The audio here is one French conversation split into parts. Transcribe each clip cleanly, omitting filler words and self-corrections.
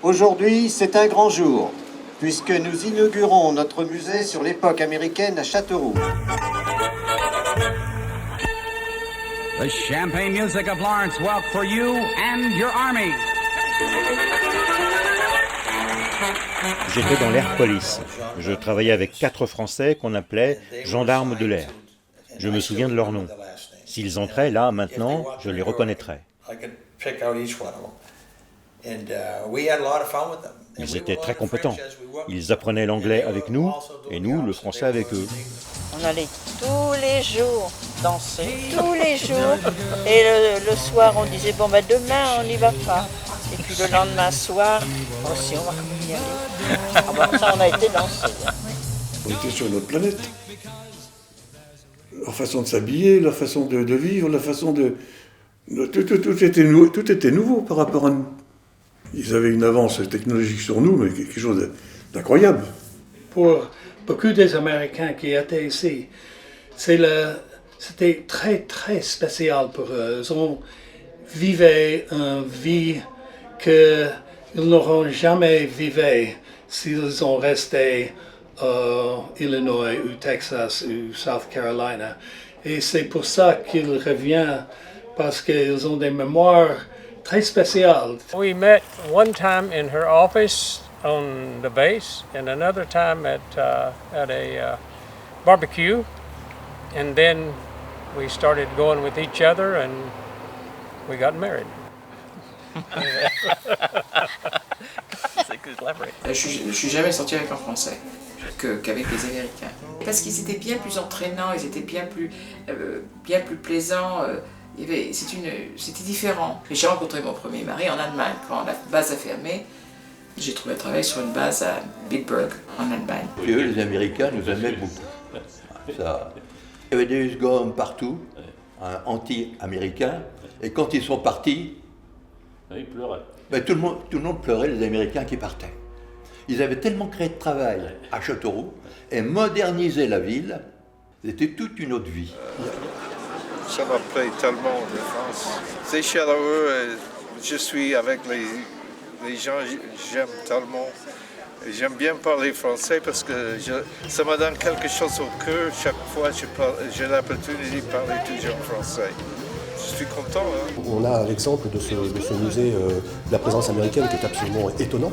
Aujourd'hui, c'est un grand jour, puisque nous inaugurons notre musée sur l'époque américaine à Châteauroux. The champagne music of Lawrence Welk for you and your army. J'étais dans l'Air Police. Je travaillais avec 4 Français qu'on appelait gendarmes de l'air. Je me souviens de leur nom. S'ils entraient là, maintenant, je les reconnaîtrais. Ils étaient très compétents. Ils apprenaient l'anglais avec nous, et nous, le français avec eux. On allait tous les jours danser, tous les jours. Et le soir, on disait, bon, ben demain, on n'y va pas. Et puis le lendemain soir, aussi, on va y aller. Ah ben, ça, on a été danser. On était sur une autre planète. Leur façon de s'habiller, leur façon de vivre, la façon de... Tout était nouveau par rapport à nous. Ils avaient une avance technologique sur nous, mais quelque chose d'incroyable. Pour beaucoup des Américains qui étaient ici, c'était très, très spécial pour eux. Ils ont vécu une vie qu'ils n'auront jamais vécue s'ils ont resté au Illinois ou Texas ou South Carolina. Et c'est pour ça qu'ils reviennent, parce qu'ils ont des mémoires très spéciales. We met one time in her office on the base, and another time at a barbecue, and then we started going with each other, and we got married. Je suis jamais sorti avec un Français qu'avec les Américains. Parce qu'ils étaient bien plus entraînants, ils étaient bien plus plaisants. C'était différent. Et j'ai rencontré mon premier mari en Allemagne. Quand la base a fermé, j'ai trouvé travail sur une base à Bitburg, en Allemagne. Et eux, les Américains, nous aimaient beaucoup. Ça. Il y avait des Husgom partout, anti-américains, et quand ils sont partis, ils pleuraient. Ben, tout le monde pleurait, les Américains qui partaient. Ils avaient tellement créé de travail à Châteauroux et modernisé la ville, c'était toute une autre vie. Ça m'a plu tellement de France. C'est chaleureux, je suis avec les gens, j'aime tellement. J'aime bien parler français parce que ça me donne quelque chose au cœur. Chaque fois j'ai l'opportunité de parler toujours français. Je suis content. Hein. On a l'exemple de ce musée de la présence américaine qui est absolument étonnant,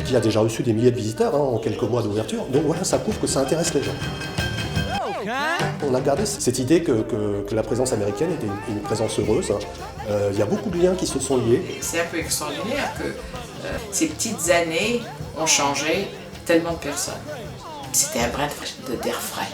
qui a déjà reçu des milliers de visiteurs en quelques mois d'ouverture. Donc voilà, ça prouve que ça intéresse les gens. On a gardé cette idée que la présence américaine était une présence heureuse. Il y a beaucoup de liens qui se sont liés. C'est un peu extraordinaire que ces petites années ont changé tellement de personnes. C'était un brin d'air frais.